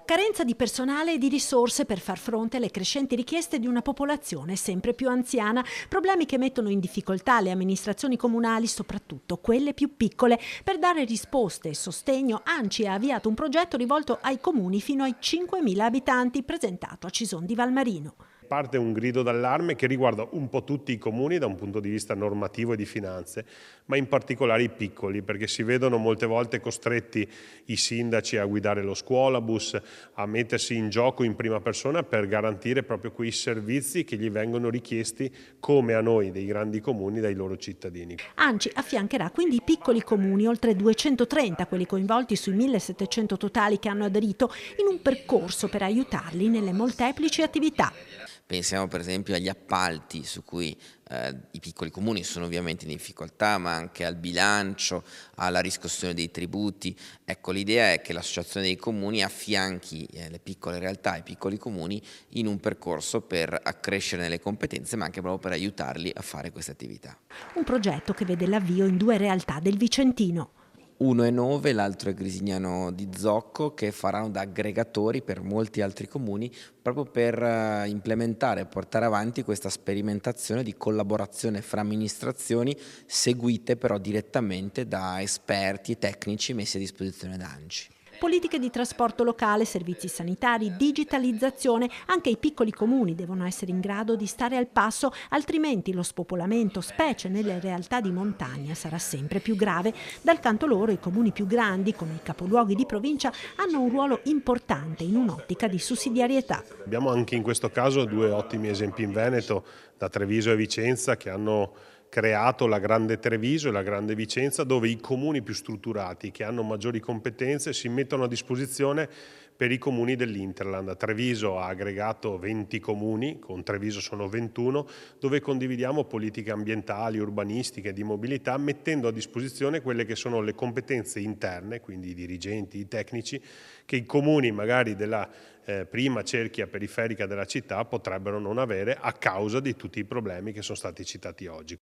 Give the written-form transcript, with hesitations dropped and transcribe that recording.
Carenza di personale e di risorse per far fronte alle crescenti richieste di una popolazione sempre più anziana, problemi che mettono in difficoltà le amministrazioni comunali, soprattutto quelle più piccole. Per dare risposte e sostegno, ANCI ha avviato un progetto rivolto ai comuni fino ai 5.000 abitanti, presentato a Cison di Valmarino. Parte un grido d'allarme che riguarda un po' tutti i comuni da un punto di vista normativo e di finanze, ma in particolare i piccoli, perché si vedono molte volte costretti i sindaci a guidare lo scuolabus, a mettersi in gioco in prima persona per garantire proprio quei servizi che gli vengono richiesti, come a noi dei grandi comuni, dai loro cittadini. ANCI affiancherà quindi i piccoli comuni, oltre 230 quelli coinvolti sui 1.700 totali che hanno aderito, in un percorso per aiutarli nelle molteplici attività. Pensiamo per esempio agli appalti su cui i piccoli comuni sono ovviamente in difficoltà, ma anche al bilancio, alla riscossione dei tributi. Ecco, l'idea è che l'associazione dei comuni affianchi le piccole realtà e i piccoli comuni in un percorso per accrescere le competenze, ma anche proprio per aiutarli a fare queste attività. Un progetto che vede l'avvio in 2 realtà del Vicentino. Uno è Nove, l'altro è Grisignano di Zocco, che faranno da aggregatori per molti altri comuni proprio per implementare e portare avanti questa sperimentazione di collaborazione fra amministrazioni seguite però direttamente da esperti e tecnici messi a disposizione da ANCI. Politiche di trasporto locale, servizi sanitari, digitalizzazione, anche i piccoli comuni devono essere in grado di stare al passo, altrimenti lo spopolamento, specie nelle realtà di montagna, sarà sempre più grave. Dal canto loro i comuni più grandi, come i capoluoghi di provincia, hanno un ruolo importante in un'ottica di sussidiarietà. Abbiamo anche in questo caso 2 ottimi esempi in Veneto, da Treviso e Vicenza, che hanno creato la Grande Treviso e la Grande Vicenza, dove i comuni più strutturati, che hanno maggiori competenze, si mettono a disposizione per i comuni dell'Interland. Treviso ha aggregato 20 comuni, con Treviso sono 21, dove condividiamo politiche ambientali, urbanistiche, di mobilità, mettendo a disposizione quelle che sono le competenze interne, quindi i dirigenti, i tecnici, che i comuni magari della prima cerchia periferica della città potrebbero non avere a causa di tutti i problemi che sono stati citati oggi.